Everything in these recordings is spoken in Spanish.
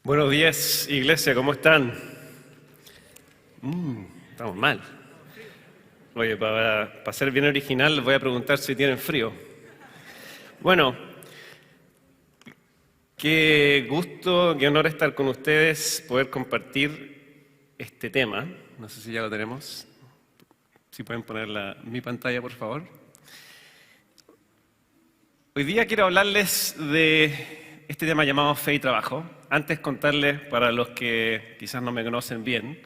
Buenos días, iglesia, ¿cómo están? Estamos mal. Oye, para ser bien original, les voy a preguntar si tienen frío. Bueno, qué gusto, qué honor estar con ustedes, poder compartir este tema. No sé si ya lo tenemos. Si pueden poner mi pantalla, por favor. Hoy día quiero hablarles de este tema llamado fe y trabajo. Antes contarles, para los que quizás no me conocen bien,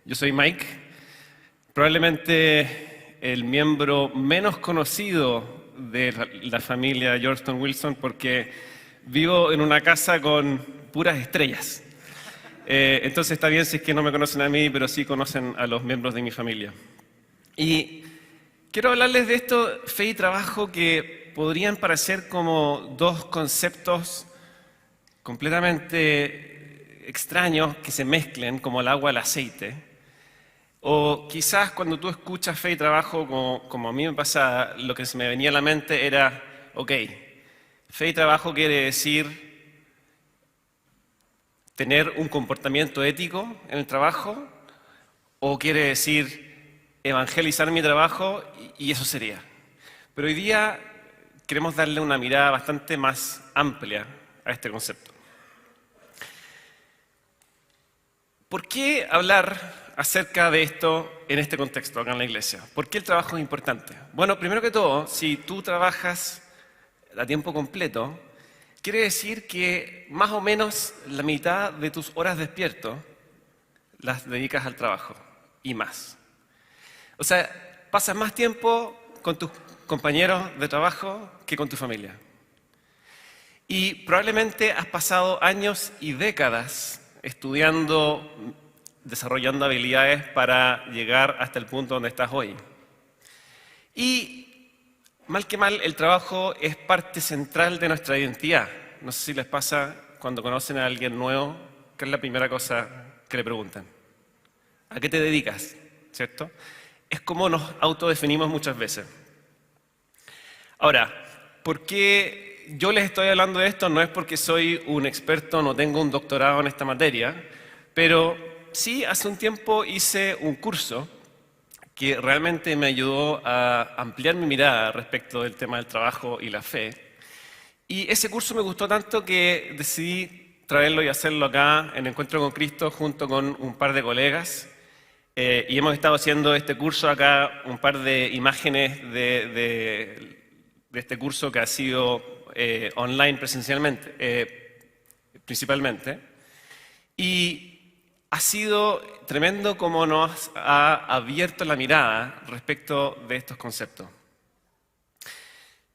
yo soy Mike, probablemente el miembro menos conocido de la familia Georgetown Wilson porque vivo en una casa con puras estrellas. Entonces está bien si es que no me conocen a mí, pero sí conocen a los miembros de mi familia. Y quiero hablarles de esto, fe y trabajo, que podrían parecer como dos conceptos completamente extraños que se mezclen como el agua al aceite. O quizás cuando tú escuchas fe y trabajo, como a mí me pasa, lo que se me venía a la mente era, ok, fe y trabajo quiere decir tener un comportamiento ético en el trabajo, o quiere decir evangelizar mi trabajo, y eso sería. Pero hoy día queremos darle una mirada bastante más amplia a este concepto. ¿Por qué hablar acerca de esto en este contexto acá en la iglesia? ¿Por qué el trabajo es importante? Bueno, primero que todo, si tú trabajas a tiempo completo, quiere decir que más o menos la mitad de tus horas despierto las dedicas al trabajo y más. O sea, pasas más tiempo con tus compañeros de trabajo que con tu familia. Y probablemente has pasado años y décadas estudiando, desarrollando habilidades para llegar hasta el punto donde estás hoy. Y mal que mal, el trabajo es parte central de nuestra identidad. No sé si les pasa cuando conocen a alguien nuevo, ¿qué es la primera cosa que le preguntan? ¿A qué te dedicas? ¿Cierto? Es como nos autodefinimos muchas veces. Ahora, ¿por qué yo les estoy hablando de esto? No es porque soy un experto, no tengo un doctorado en esta materia, pero sí hace un tiempo hice un curso que realmente me ayudó a ampliar mi mirada respecto del tema del trabajo y la fe. Y ese curso me gustó tanto que decidí traerlo y hacerlo acá en Encuentro con Cristo junto con un par de colegas. Y hemos estado haciendo este curso acá, un par de imágenes de este curso que ha sido online principalmente. Y ha sido tremendo cómo nos ha abierto la mirada respecto de estos conceptos.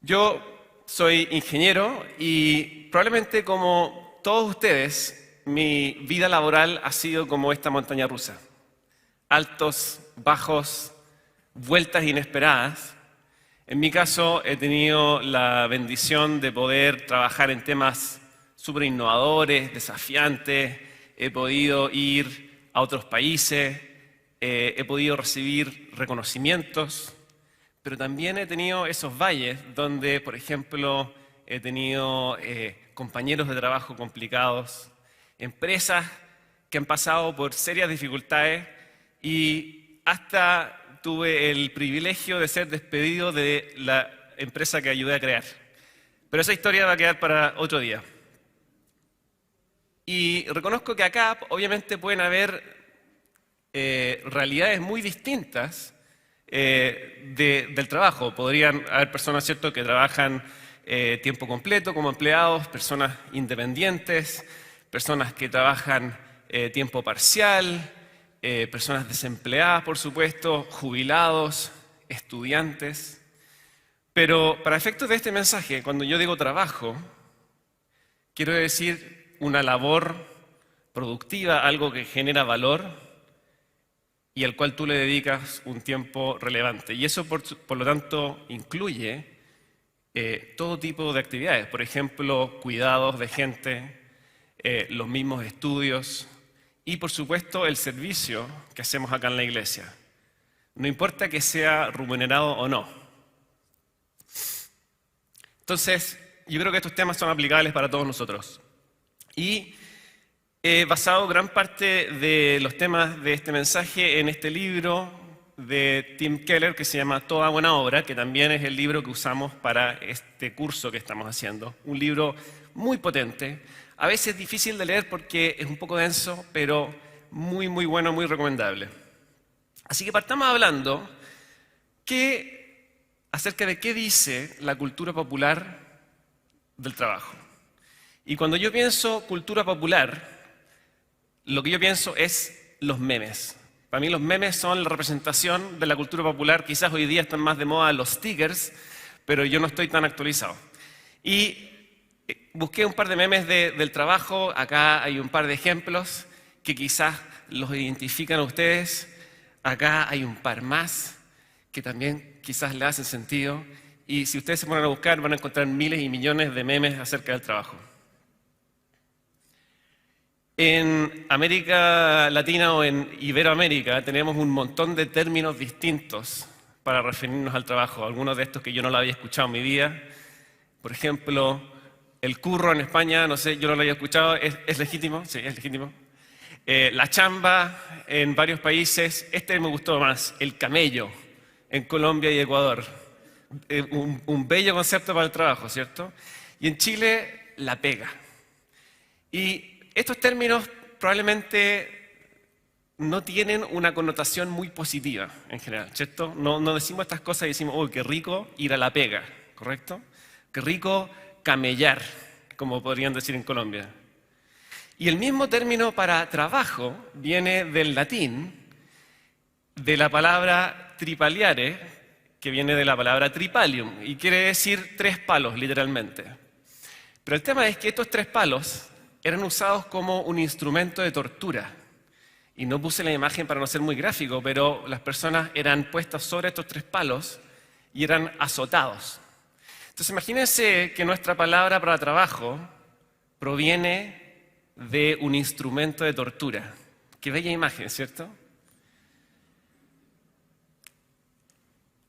Yo soy ingeniero y probablemente como todos ustedes, mi vida laboral ha sido como esta montaña rusa. Altos, bajos, vueltas inesperadas. En mi caso he tenido la bendición de poder trabajar en temas súper innovadores, desafiantes. He podido ir a otros países, he podido recibir reconocimientos, pero también he tenido esos valles donde, por ejemplo, he tenido compañeros de trabajo complicados, empresas que han pasado por serias dificultades y hasta tuve el privilegio de ser despedido de la empresa que ayudé a crear. Pero esa historia va a quedar para otro día. Y reconozco que acá obviamente pueden haber realidades muy distintas del trabajo. Podrían haber personas, ¿cierto?, que trabajan tiempo completo como empleados, personas independientes, personas que trabajan tiempo parcial, personas desempleadas, por supuesto, jubilados, estudiantes. Pero para efectos de este mensaje, cuando yo digo trabajo, quiero decir una labor productiva, algo que genera valor y al cual tú le dedicas un tiempo relevante. Y eso, por lo tanto, incluye todo tipo de actividades. Por ejemplo, cuidados de gente, los mismos estudios y, por supuesto, el servicio que hacemos acá en la iglesia. No importa que sea remunerado o no. Entonces, yo creo que estos temas son aplicables para todos nosotros. Y He basado gran parte de los temas de este mensaje en este libro de Tim Keller que se llama Toda buena obra, que también es el libro que usamos para este curso que estamos haciendo. Un libro muy potente, a veces difícil de leer porque es un poco denso, pero muy, muy bueno, muy recomendable. Así que partamos hablando acerca de qué dice la cultura popular del trabajo. Y cuando yo pienso cultura popular, lo que yo pienso es los memes. Para mí los memes son la representación de la cultura popular. Quizás hoy día están más de moda los stickers, pero yo no estoy tan actualizado. Y busqué un par de memes del trabajo. Acá hay un par de ejemplos que quizás los identifican a ustedes. Acá hay un par más que también quizás le hacen sentido. Y si ustedes se ponen a buscar, van a encontrar miles y millones de memes acerca del trabajo. En América Latina o en Iberoamérica tenemos un montón de términos distintos para referirnos al trabajo. Algunos de estos que yo no lo había escuchado en mi vida. Por ejemplo, el curro en España, no sé, yo no lo había escuchado. ¿Es legítimo? Sí, es legítimo. La chamba en varios países. Este me gustó más, el camello, en Colombia y Ecuador. Un bello concepto para el trabajo, ¿cierto? Y en Chile, la pega. Y estos términos probablemente no tienen una connotación muy positiva en general, ¿cierto? No decimos estas cosas y decimos, oh, qué rico ir a la pega, ¿correcto? Qué rico camellar, como podrían decir en Colombia. Y el mismo término para trabajo viene del latín, de la palabra tripaliare, que viene de la palabra tripalium, y quiere decir 3 palos, literalmente. Pero el tema es que estos 3 palos eran usados como un instrumento de tortura. Y no puse la imagen para no ser muy gráfico, pero las personas eran puestas sobre estos 3 palos y eran azotados. Entonces imagínense que nuestra palabra para trabajo proviene de un instrumento de tortura. Qué bella imagen, ¿cierto?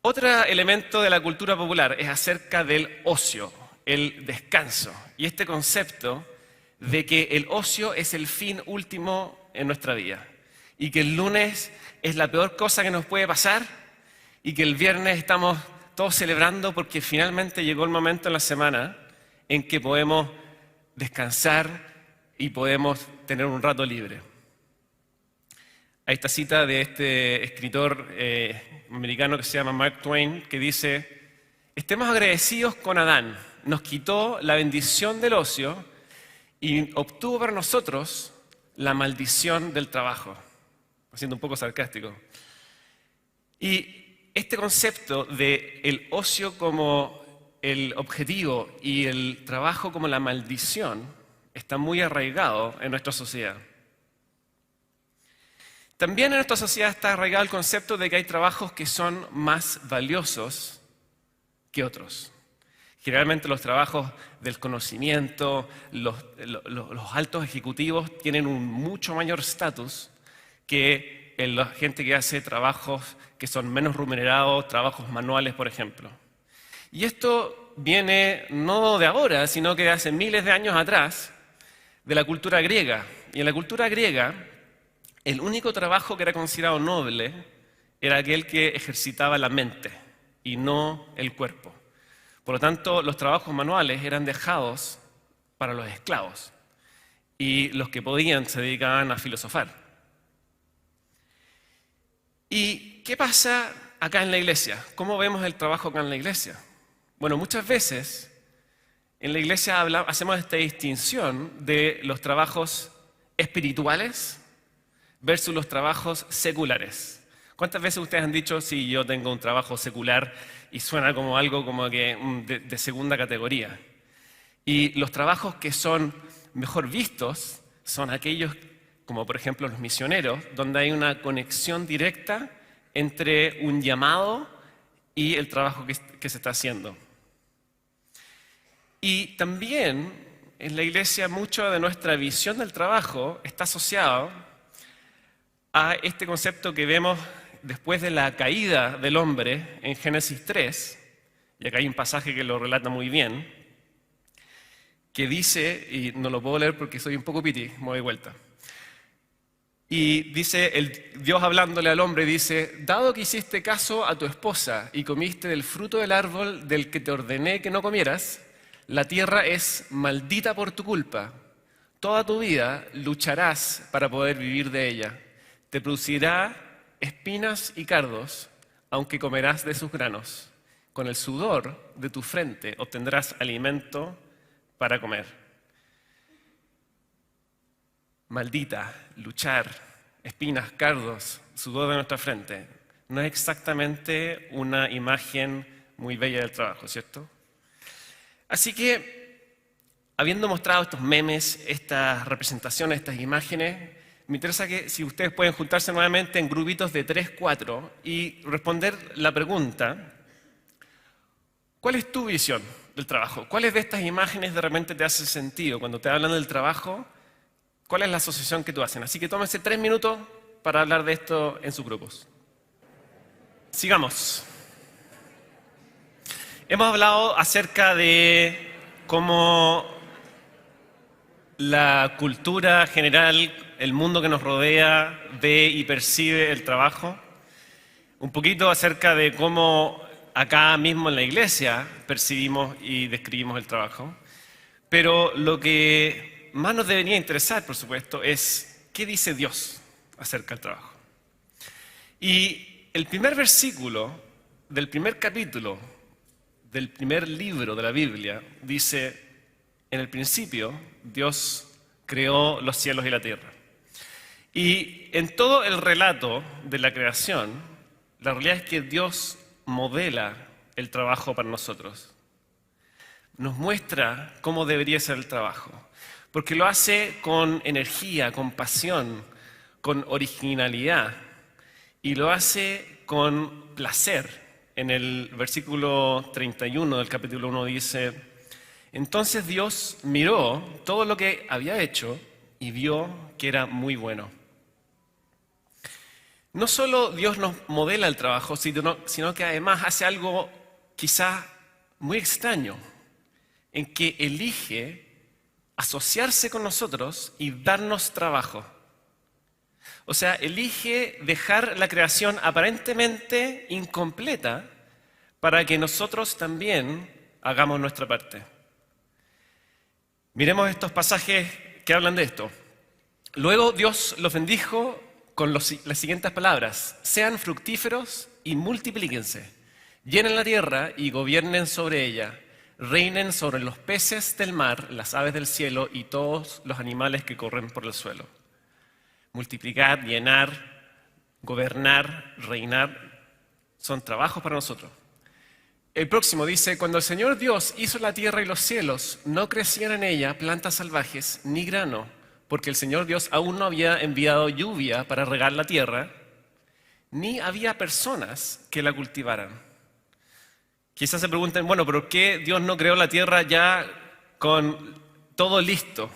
Otro elemento de la cultura popular es acerca del ocio, el descanso. Y este concepto de que el ocio es el fin último en nuestra vida y que el lunes es la peor cosa que nos puede pasar y que el viernes estamos todos celebrando porque finalmente llegó el momento en la semana en que podemos descansar y podemos tener un rato libre. Hay esta cita de este escritor americano que se llama Mark Twain que dice: estemos agradecidos con Adán, nos quitó la bendición del ocio y obtuvo para nosotros la maldición del trabajo, siendo un poco sarcástico. Y este concepto de el ocio como el objetivo y el trabajo como la maldición está muy arraigado en nuestra sociedad. También en nuestra sociedad está arraigado el concepto de que hay trabajos que son más valiosos que otros. Generalmente los trabajos del conocimiento, los altos ejecutivos tienen un mucho mayor estatus que la gente que hace trabajos que son menos remunerados, trabajos manuales, por ejemplo. Y esto viene no de ahora, sino que de hace miles de años atrás, de la cultura griega. Y en la cultura griega, el único trabajo que era considerado noble era aquel que ejercitaba la mente y no el cuerpo. Por lo tanto, los trabajos manuales eran dejados para los esclavos y los que podían se dedicaban a filosofar. ¿Y qué pasa acá en la iglesia? ¿Cómo vemos el trabajo acá en la iglesia? Bueno, muchas veces en la iglesia hacemos esta distinción de los trabajos espirituales versus los trabajos seculares. ¿Cuántas veces ustedes han dicho, sí, yo tengo un trabajo secular y suena como algo como que de segunda categoría? Y los trabajos que son mejor vistos son aquellos, como por ejemplo los misioneros, donde hay una conexión directa entre un llamado y el trabajo que se está haciendo. Y también en la iglesia mucho de nuestra visión del trabajo está asociado a este concepto que vemos después de la caída del hombre en Génesis 3, y acá hay un pasaje que lo relata muy bien, que dice, y no lo puedo leer porque soy un poco piti, me doy vuelta. Y dice, Dios hablándole al hombre, dice, dado que hiciste caso a tu esposa y comiste del fruto del árbol del que te ordené que no comieras, la tierra es maldita por tu culpa. Toda tu vida lucharás para poder vivir de ella. Te producirá espinas y cardos, aunque comerás de sus granos. Con el sudor de tu frente obtendrás alimento para comer. Maldita, luchar, espinas, cardos, sudor de nuestra frente. No es exactamente una imagen muy bella del trabajo, ¿cierto? Así que, habiendo mostrado estos memes, estas representaciones, estas imágenes, me interesa que si ustedes pueden juntarse nuevamente en grupitos de 3, 4 y responder la pregunta, ¿cuál es tu visión del trabajo? ¿Cuáles de estas imágenes de repente te hacen sentido? Cuando te hablan del trabajo, ¿cuál es la asociación que tú haces? Así que tómense 3 minutos para hablar de esto en sus grupos. Sigamos. Hemos hablado acerca de cómo la cultura general, el mundo que nos rodea, ve y percibe el trabajo. Un poquito acerca de cómo acá mismo en la iglesia percibimos y describimos el trabajo. Pero lo que más nos debería interesar, por supuesto, es qué dice Dios acerca del trabajo. Y el primer versículo del primer capítulo del primer libro de la Biblia dice, en el principio Dios creó los cielos y la tierra. Y en todo el relato de la creación, la realidad es que Dios modela el trabajo para nosotros. Nos muestra cómo debería ser el trabajo, porque lo hace con energía, con pasión, con originalidad, y lo hace con placer. En el versículo 31 del capítulo 1 dice, entonces Dios miró todo lo que había hecho y vio que era muy bueno. No solo Dios nos modela el trabajo, sino que además hace algo quizás muy extraño, en que elige asociarse con nosotros y darnos trabajo. O sea, elige dejar la creación aparentemente incompleta para que nosotros también hagamos nuestra parte. Miremos estos pasajes que hablan de esto. Luego Dios los bendijo con las siguientes palabras: sean fructíferos y multiplíquense, llenen la tierra y gobiernen sobre ella, reinen sobre los peces del mar, las aves del cielo y todos los animales que corren por el suelo. Multiplicar, llenar, gobernar, reinar, son trabajos para nosotros. El próximo dice, cuando el Señor Dios hizo la tierra y los cielos, no crecían en ella plantas salvajes ni grano, porque el Señor Dios aún no había enviado lluvia para regar la tierra, ni había personas que la cultivaran. Quizás se pregunten, bueno, ¿por qué Dios no creó la tierra ya con todo listo?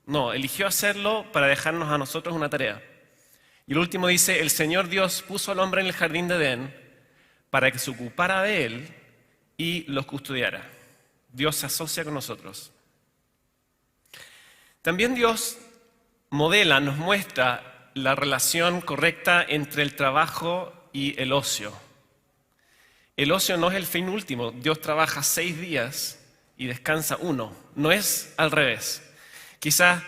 No, eligió hacerlo para dejarnos a nosotros una tarea. Y el último dice, el Señor Dios puso al hombre en el jardín de Edén para que se ocupara de él y los custodiara. Dios se asocia con nosotros. También Dios modela, nos muestra la relación correcta entre el trabajo y el ocio. El ocio no es el fin último. Dios trabaja 6 días y descansa 1. No es al revés. Quizás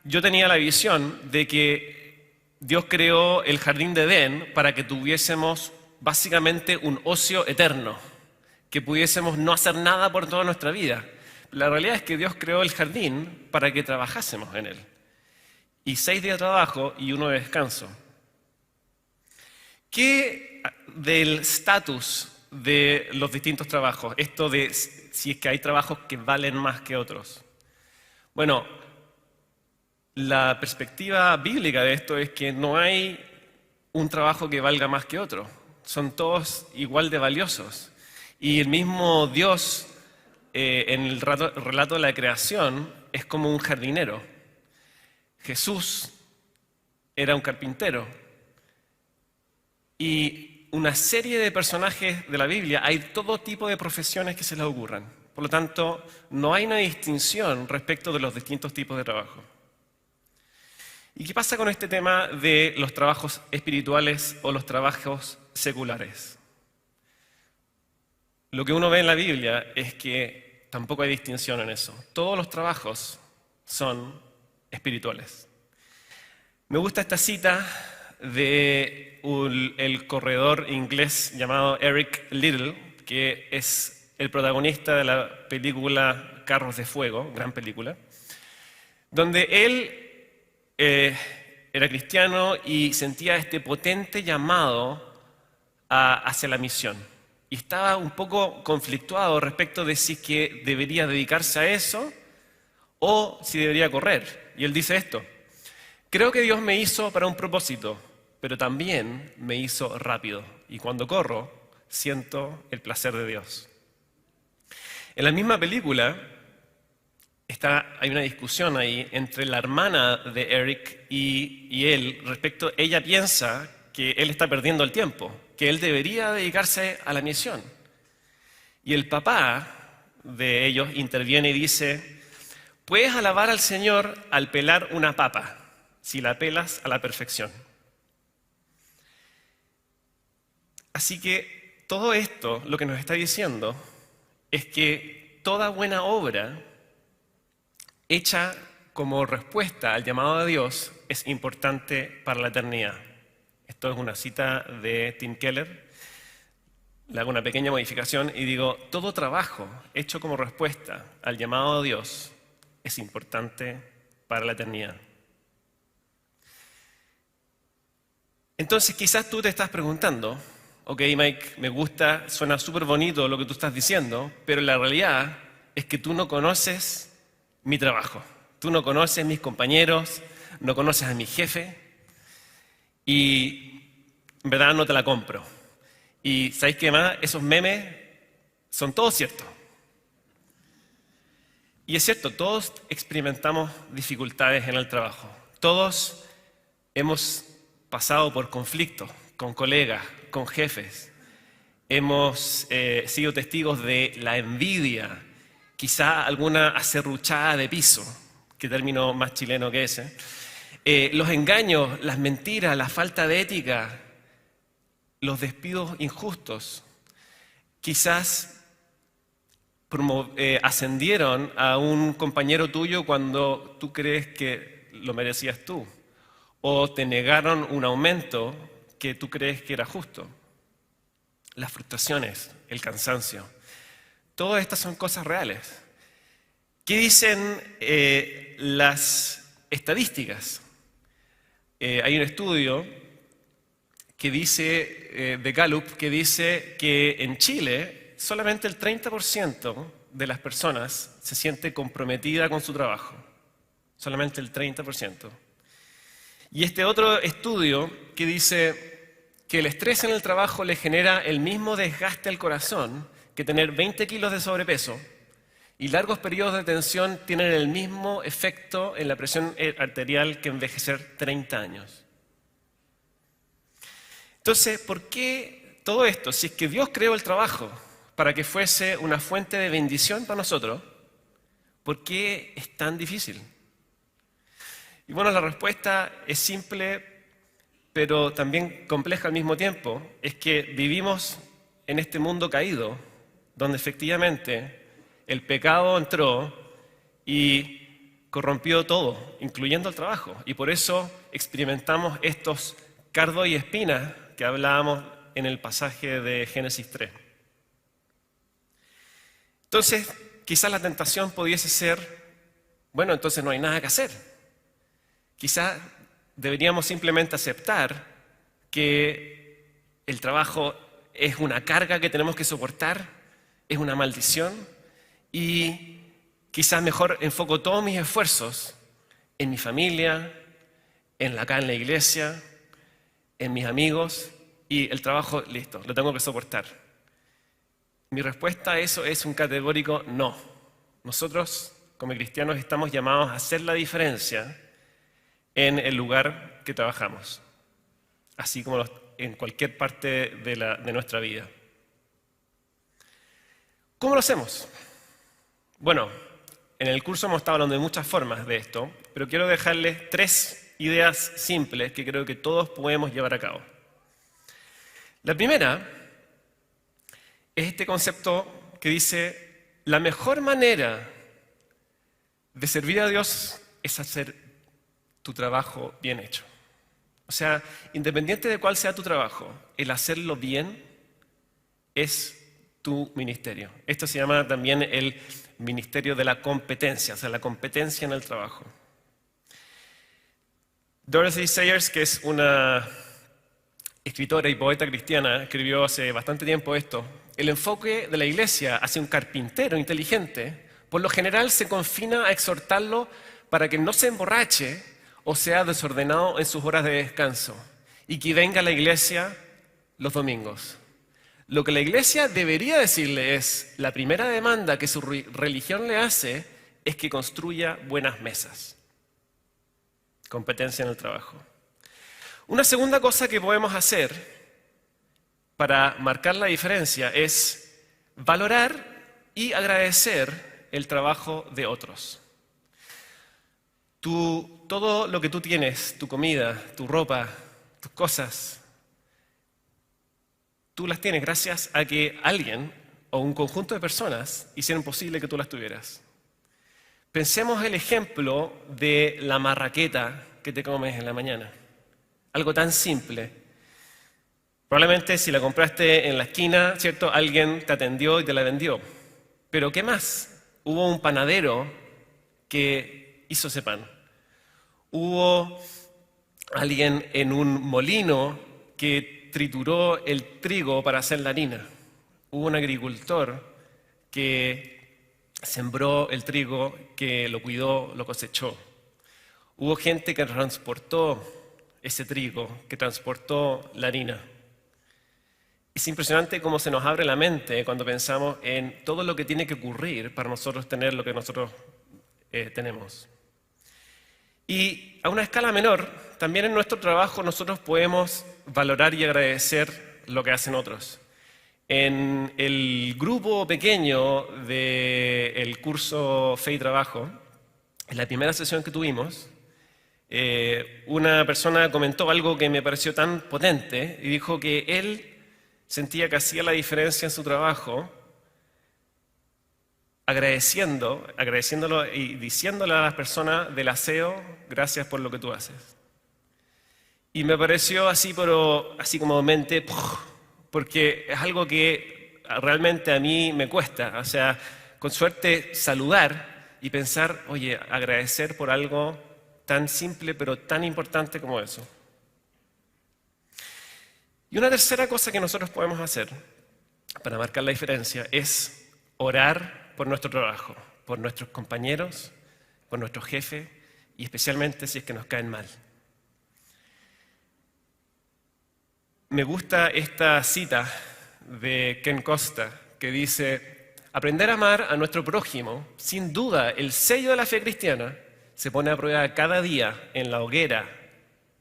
yo tenía la visión de que Dios creó el jardín de Edén para que tuviésemos básicamente un ocio eterno, que pudiésemos no hacer nada por toda nuestra vida. La realidad es que Dios creó el jardín para que trabajásemos en él. Y 6 días de trabajo y 1 de descanso. ¿Qué del estatus de los distintos trabajos? Esto de si es que hay trabajos que valen más que otros. Bueno, la perspectiva bíblica de esto es que no hay un trabajo que valga más que otro. Son todos igual de valiosos. Y el mismo Dios, en el relato de la creación, es como un jardinero. Jesús era un carpintero. Y una serie de personajes de la Biblia, hay todo tipo de profesiones que se les ocurran. Por lo tanto, no hay una distinción respecto de los distintos tipos de trabajo. ¿Y qué pasa con este tema de los trabajos espirituales o los trabajos seculares? Lo que uno ve en la Biblia es que tampoco hay distinción en eso. Todos los trabajos son espirituales. Me gusta esta cita de el corredor inglés llamado Eric Liddell, que es el protagonista de la película Carros de Fuego, gran película, donde él era cristiano y sentía este potente llamado hacia la misión. Y estaba un poco conflictuado respecto de si que debería dedicarse a eso o si debería correr. Y él dice esto: creo que Dios me hizo para un propósito, pero también me hizo rápido. Y cuando corro, siento el placer de Dios. En la misma película hay una discusión ahí entre la hermana de Eric y él respecto, ella piensa que él está perdiendo el tiempo, que él debería dedicarse a la misión. Y el papá de ellos interviene y dice: puedes alabar al Señor al pelar una papa, si la pelas a la perfección. Así que todo esto lo que nos está diciendo es que toda buena obra hecha como respuesta al llamado de Dios es importante para la eternidad. Esto es una cita de Tim Keller. Le hago una pequeña modificación y digo: todo trabajo hecho como respuesta al llamado de Dios es importante para la eternidad. Entonces quizás tú te estás preguntando: ok, Mike, me gusta, suena súper bonito lo que tú estás diciendo, pero la realidad es que tú no conoces mi trabajo. Tú no conoces mis compañeros, no conoces a mi jefe y en verdad no te la compro. Y ¿sabéis qué más? Esos memes son todos ciertos. Y es cierto, todos experimentamos dificultades en el trabajo. Todos hemos pasado por conflictos con colegas, con jefes. Hemos sido testigos de la envidia, quizá alguna acerruchada de piso, qué término más chileno que ese. Los engaños, las mentiras, la falta de ética, los despidos injustos. Quizás ascendieron a un compañero tuyo cuando tú crees que lo merecías tú, o te negaron un aumento que tú crees que era justo. Las frustraciones, el cansancio. Todas estas son cosas reales. ¿Qué dicen las estadísticas? Hay un estudio que dice, de Gallup, que dice que en Chile solamente el 30% de las personas se siente comprometida con su trabajo. Solamente el 30%. Y este otro estudio que dice que el estrés en el trabajo le genera el mismo desgaste al corazón que tener 20 kilos de sobrepeso, y largos periodos de tensión tienen el mismo efecto en la presión arterial que envejecer 30 años. Entonces, ¿por qué todo esto? Si es que Dios creó el trabajo para que fuese una fuente de bendición para nosotros, ¿por qué es tan difícil? Y bueno, la respuesta es simple, pero también compleja al mismo tiempo. Es que vivimos en este mundo caído, donde efectivamente el pecado entró y corrompió todo, incluyendo el trabajo. Y por eso experimentamos estos cardos y espinas que hablábamos en el pasaje de Génesis 3. Entonces, quizás la tentación pudiese ser: bueno, entonces no hay nada que hacer. Quizás deberíamos simplemente aceptar que el trabajo es una carga que tenemos que soportar, es una maldición, y quizás mejor enfoco todos mis esfuerzos en mi familia, acá en la iglesia, en mis amigos, y el trabajo, listo, lo tengo que soportar. Mi respuesta a eso es un categórico no. Nosotros, como cristianos, estamos llamados a hacer la diferencia en el lugar que trabajamos, así como en cualquier parte de nuestra vida. ¿Cómo lo hacemos? Bueno, en el curso hemos estado hablando de muchas formas de esto, pero quiero dejarles 3 ideas simples que creo que todos podemos llevar a cabo. La primera es este concepto que dice, la mejor manera de servir a Dios es hacer tu trabajo bien hecho. O sea, independiente de cuál sea tu trabajo, el hacerlo bien es tu ministerio. Esto se llama también el ministerio de la competencia, o sea, la competencia en el trabajo. Dorothy Sayers, que es una escritora y poeta cristiana, escribió hace bastante tiempo esto. El enfoque de la iglesia hacia un carpintero inteligente, por lo general se confina a exhortarlo para que no se emborrache o sea desordenado en sus horas de descanso y que venga a la iglesia los domingos. Lo que la iglesia debería decirle es, la primera demanda que su religión le hace es que construya buenas mesas. Competencia en el trabajo. Una segunda cosa que podemos hacer para marcar la diferencia es valorar y agradecer el trabajo de otros. Todo lo que tú tienes, tu comida, tu ropa, tus cosas, tú las tienes gracias a que alguien o un conjunto de personas hicieron posible que tú las tuvieras. Pensemos el ejemplo de la marraqueta que te comes en la mañana. Algo tan simple. Probablemente si la compraste en la esquina, ¿cierto? Alguien te atendió y te la vendió. Pero ¿qué más? Hubo un panadero que hizo ese pan. Hubo alguien en un molino que trituró el trigo para hacer la harina. Hubo un agricultor que sembró el trigo, que lo cuidó, lo cosechó. Hubo gente que transportó ese trigo, que transportó la harina. Es impresionante cómo se nos abre la mente cuando pensamos en todo lo que tiene que ocurrir para nosotros tener lo que nosotros tenemos. Y a una escala menor, también en nuestro trabajo nosotros podemos valorar y agradecer lo que hacen otros. En el grupo pequeño del curso Fe y Trabajo, en la primera sesión que tuvimos, una persona comentó algo que me pareció tan potente y dijo que él sentía que hacía la diferencia en su trabajo agradeciéndolo y diciéndole a las personas del aseo, gracias por lo que tú haces. Y me pareció así, pero así como mente, porque es algo que realmente a mí me cuesta. O sea, con suerte saludar y pensar, oye, agradecer por algo tan simple pero tan importante como eso. Y una tercera cosa que nosotros podemos hacer para marcar la diferencia es orar por nuestro trabajo, por nuestros compañeros, por nuestro jefe y especialmente si es que nos caen mal. Me gusta esta cita de Ken Costa que dice, aprender a amar a nuestro prójimo, sin duda el sello de la fe cristiana, se pone a prueba cada día en la hoguera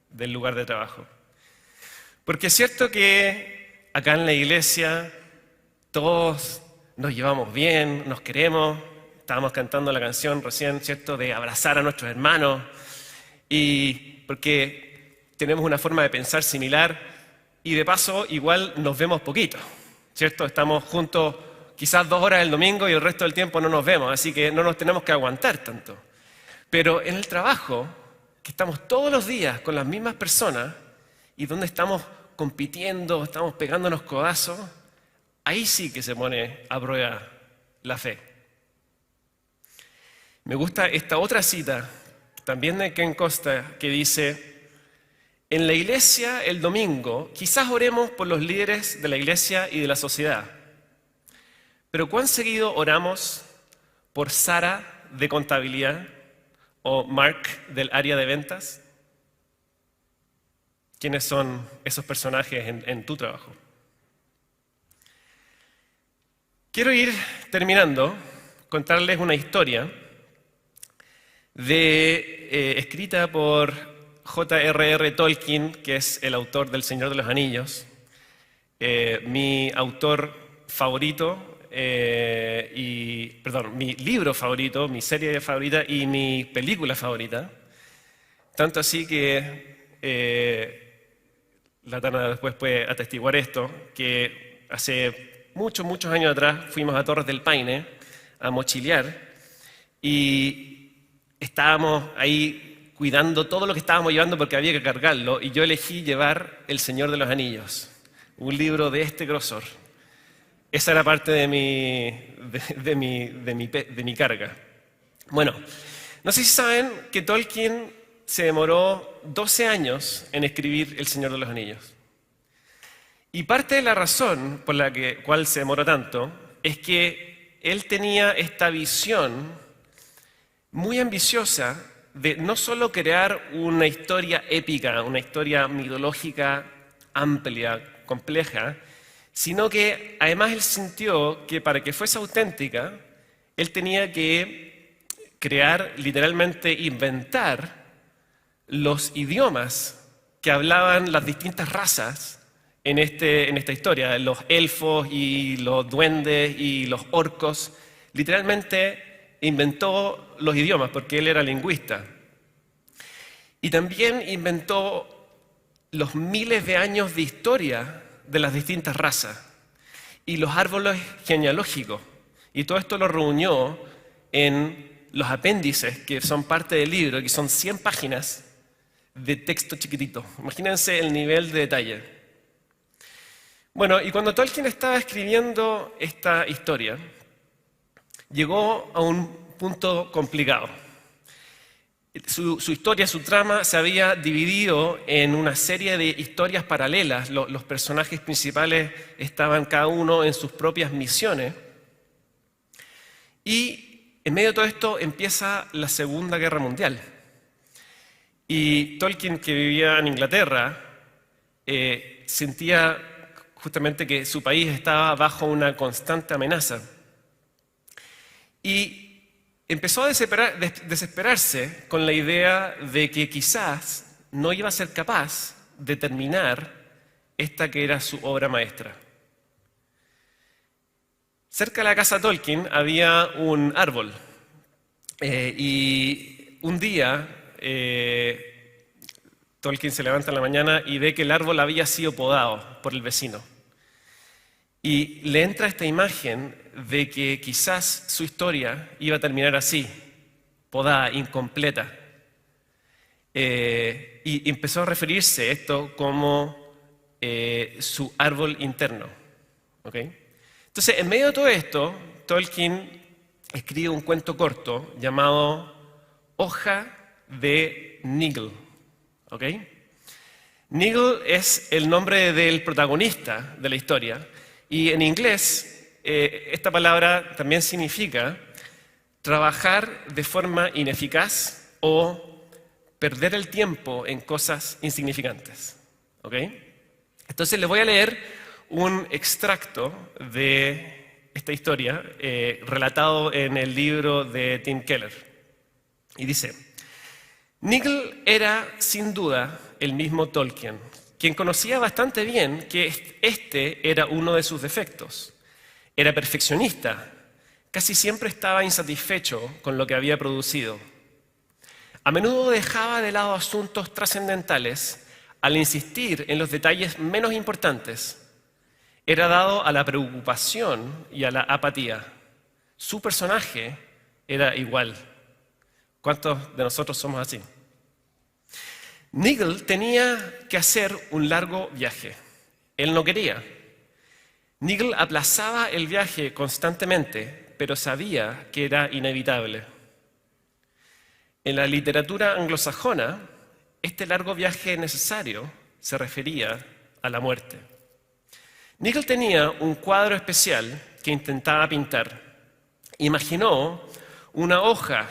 del lugar de trabajo. Porque es cierto que acá en la iglesia todos nos llevamos bien, nos queremos, estábamos cantando la canción recién, ¿cierto?, de abrazar a nuestros hermanos, y porque tenemos una forma de pensar similar, y de paso igual nos vemos poquito, ¿cierto? Estamos juntos quizás 2 horas el domingo y el resto del tiempo no nos vemos, así que no nos tenemos que aguantar tanto. Pero en el trabajo, que estamos todos los días con las mismas personas, y donde estamos compitiendo, estamos pegándonos codazos, ahí sí que se pone a prueba la fe. Me gusta esta otra cita, también de Ken Costa, que dice, en la iglesia el domingo quizás oremos por los líderes de la iglesia y de la sociedad, pero ¿cuán seguido oramos por Sara de contabilidad o Mark del área de ventas? ¿Quiénes son esos personajes en tu trabajo? Quiero ir terminando, contarles una historia escrita por J.R.R. Tolkien, que es el autor del Señor de los Anillos, mi autor favorito mi libro favorito, mi serie favorita y mi película favorita. Tanto así que la Tana después puede atestiguar esto, que hace muchos años atrás fuimos a Torres del Paine a mochilear y estábamos ahí cuidando todo lo que estábamos llevando porque había que cargarlo, y yo elegí llevar El Señor de los Anillos, un libro de este grosor. Esa era parte de mi carga. Bueno, no sé si saben que Tolkien se demoró 12 años en escribir El Señor de los Anillos. Y parte de la razón por la cual se demoró tanto es que él tenía esta visión muy ambiciosa de no solo crear una historia épica, una historia mitológica amplia, compleja, sino que además él sintió que para que fuese auténtica, él tenía que crear, literalmente inventar los idiomas que hablaban las distintas razas en esta historia, los elfos y los duendes y los orcos. Literalmente inventó los idiomas porque él era lingüista. Y también inventó los miles de años de historia de las distintas razas y los árboles genealógicos. Y todo esto lo reunió en los apéndices que son parte del libro, que son 100 páginas de texto chiquitito. Imagínense el nivel de detalle. Bueno, y cuando Tolkien estaba escribiendo esta historia, llegó a un punto complicado. Su historia, su trama, se había dividido en una serie de historias paralelas. Los personajes principales estaban cada uno en sus propias misiones. Y en medio de todo esto empieza la Segunda Guerra Mundial. Y Tolkien, que vivía en Inglaterra, sentía justamente que su país estaba bajo una constante amenaza. Y empezó a desesperarse con la idea de que quizás no iba a ser capaz de terminar esta que era su obra maestra. Cerca de la casa Tolkien había un árbol y un día Tolkien se levanta en la mañana y ve que el árbol había sido podado por el vecino. Y le entra esta imagen de que quizás su historia iba a terminar así, podada, incompleta. Y empezó a referirse a esto como su árbol interno. ¿Okay? Entonces, en medio de todo esto, Tolkien escribe un cuento corto llamado Hoja de Nigel. ¿Okay? Nigel es el nombre del protagonista de la historia, y en inglés esta palabra también significa trabajar de forma ineficaz o perder el tiempo en cosas insignificantes. ¿Okay? Entonces les voy a leer un extracto de esta historia relatado en el libro de Tim Keller. Y dice: Nigel era sin duda el mismo Tolkien, quien conocía bastante bien que este era uno de sus defectos. Era perfeccionista, casi siempre estaba insatisfecho con lo que había producido. A menudo dejaba de lado asuntos trascendentales al insistir en los detalles menos importantes. Era dado a la preocupación y a la apatía. Su personaje era igual. ¿Cuántos de nosotros somos así? Nigel tenía que hacer un largo viaje. Él no quería. Nigel aplazaba el viaje constantemente, pero sabía que era inevitable. En la literatura anglosajona, este largo viaje necesario se refería a la muerte. Nigel tenía un cuadro especial que intentaba pintar. Imaginó una hoja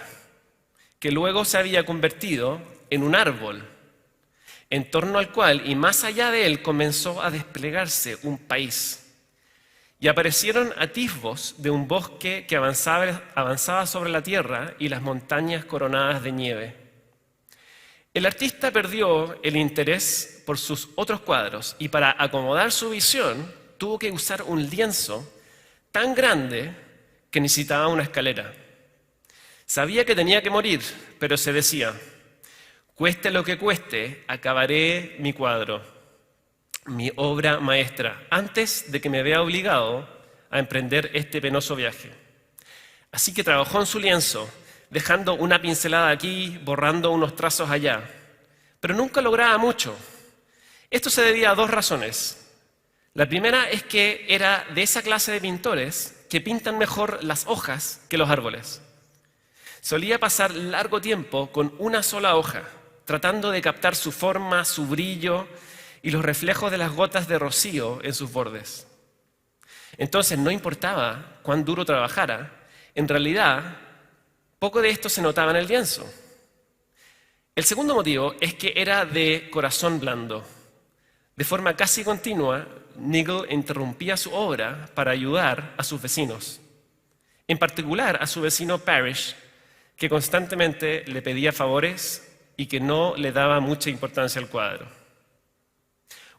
que luego se había convertido en un árbol, en torno al cual y más allá de él comenzó a desplegarse un país. Y aparecieron atisbos de un bosque que avanzaba sobre la tierra y las montañas coronadas de nieve. El artista perdió el interés por sus otros cuadros y para acomodar su visión tuvo que usar un lienzo tan grande que necesitaba una escalera. Sabía que tenía que morir, pero se decía, cueste lo que cueste, acabaré mi cuadro, mi obra maestra, antes de que me vea obligado a emprender este penoso viaje. Así que trabajó en su lienzo, dejando una pincelada aquí, borrando unos trazos allá, pero nunca lograba mucho. Esto se debía a dos razones. La primera es que era de esa clase de pintores que pintan mejor las hojas que los árboles. Solía pasar largo tiempo con una sola hoja, tratando de captar su forma, su brillo y los reflejos de las gotas de rocío en sus bordes. Entonces, no importaba cuán duro trabajara, en realidad, poco de esto se notaba en el lienzo. El segundo motivo es que era de corazón blando. De forma casi continua, Nigel interrumpía su obra para ayudar a sus vecinos, en particular a su vecino Parrish, que constantemente le pedía favores y que no le daba mucha importancia al cuadro.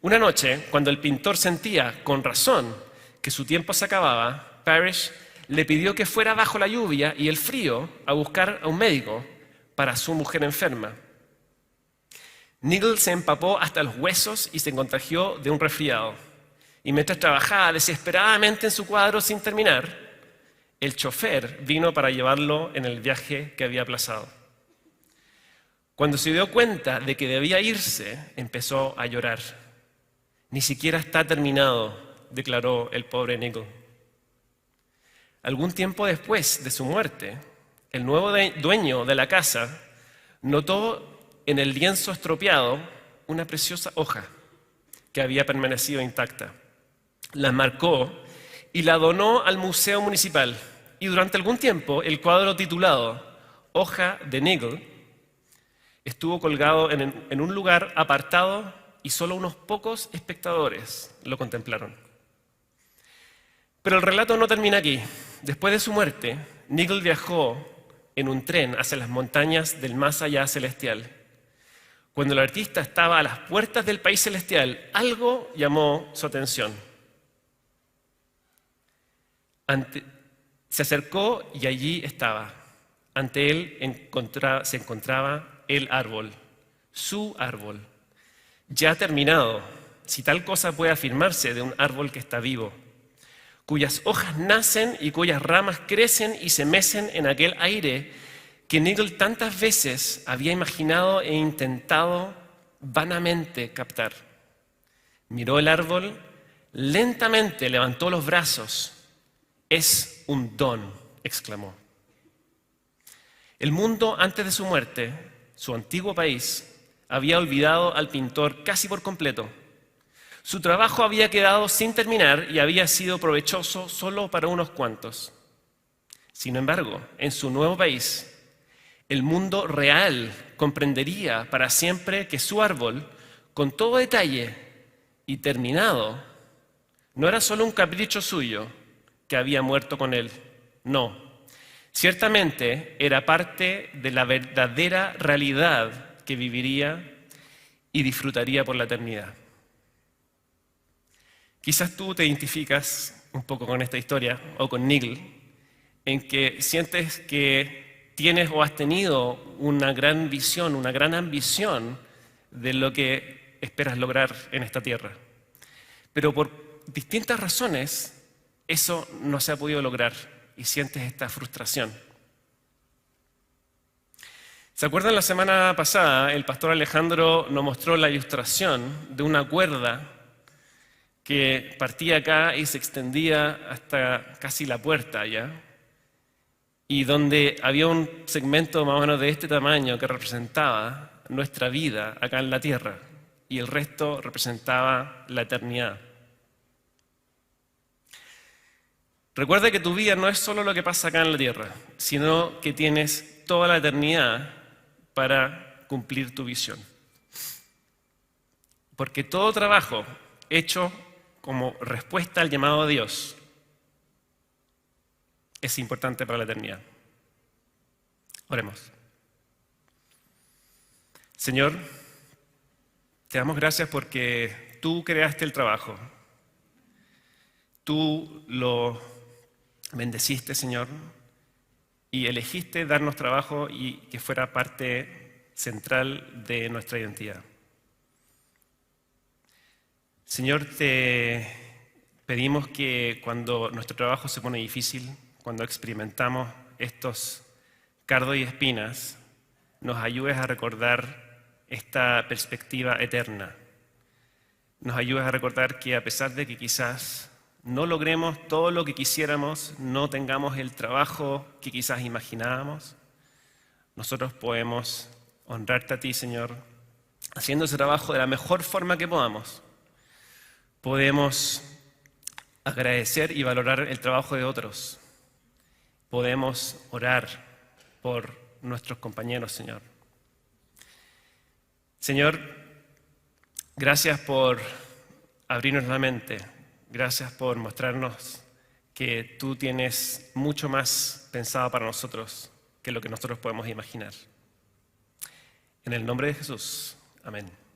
Una noche, cuando el pintor sentía, con razón, que su tiempo se acababa, Parrish le pidió que fuera bajo la lluvia y el frío a buscar a un médico para su mujer enferma. Nigel se empapó hasta los huesos y se contagió de un resfriado. Y mientras trabajaba desesperadamente en su cuadro sin terminar, el chofer vino para llevarlo en el viaje que había aplazado. Cuando se dio cuenta de que debía irse, empezó a llorar. Ni siquiera está terminado, declaró el pobre Nigel. Algún tiempo después de su muerte, el nuevo dueño de la casa notó en el lienzo estropeado una preciosa hoja que había permanecido intacta. La marcó y la donó al Museo Municipal. Y durante algún tiempo el cuadro titulado Hoja de Nigel estuvo colgado en un lugar apartado y solo unos pocos espectadores lo contemplaron. Pero el relato no termina aquí. Después de su muerte, Nigel viajó en un tren hacia las montañas del más allá celestial. Cuando el artista estaba a las puertas del país celestial, algo llamó su atención. Se acercó y allí estaba. Ante él se encontraba el árbol, su árbol, ya terminado, si tal cosa puede afirmarse de un árbol que está vivo, cuyas hojas nacen y cuyas ramas crecen y se mecen en aquel aire que Nigel tantas veces había imaginado e intentado vanamente captar. Miró el árbol, lentamente levantó los brazos. «Es un don», exclamó. El mundo antes de su muerte, su antiguo país, había olvidado al pintor casi por completo. Su trabajo había quedado sin terminar y había sido provechoso solo para unos cuantos. Sin embargo, en su nuevo país, el mundo real comprendería para siempre que su árbol, con todo detalle y terminado, no era solo un capricho suyo que había muerto con él. No, ciertamente era parte de la verdadera realidad que viviría y disfrutaría por la eternidad. Quizás tú te identificas un poco con esta historia o con Nigel, en que sientes que tienes o has tenido una gran visión, una gran ambición de lo que esperas lograr en esta tierra. Pero por distintas razones, eso no se ha podido lograr y sientes esta frustración. ¿Se acuerdan? La semana pasada el pastor Alejandro nos mostró la ilustración de una cuerda que partía acá y se extendía hasta casi la puerta allá, y donde había un segmento más o menos de este tamaño que representaba nuestra vida acá en la tierra y el resto representaba la eternidad. Recuerda que tu vida no es solo lo que pasa acá en la tierra, sino que tienes toda la eternidad para cumplir tu visión. Porque todo trabajo hecho como respuesta al llamado de Dios es importante para la eternidad. Oremos. Señor, te damos gracias porque tú creaste el trabajo. Tú lo bendeciste, Señor, y elegiste darnos trabajo y que fuera parte central de nuestra identidad. Señor, te pedimos que cuando nuestro trabajo se pone difícil, cuando experimentamos estos cardos y espinas, nos ayudes a recordar esta perspectiva eterna. Nos ayudes a recordar que a pesar de que quizás no logremos todo lo que quisiéramos, no tengamos el trabajo que quizás imaginábamos, nosotros podemos honrarte a ti, Señor, haciendo ese trabajo de la mejor forma que podamos. Podemos agradecer y valorar el trabajo de otros. Podemos orar por nuestros compañeros, Señor. Señor, gracias por abrirnos la mente. Gracias por mostrarnos que tú tienes mucho más pensado para nosotros que lo que nosotros podemos imaginar. En el nombre de Jesús. Amén.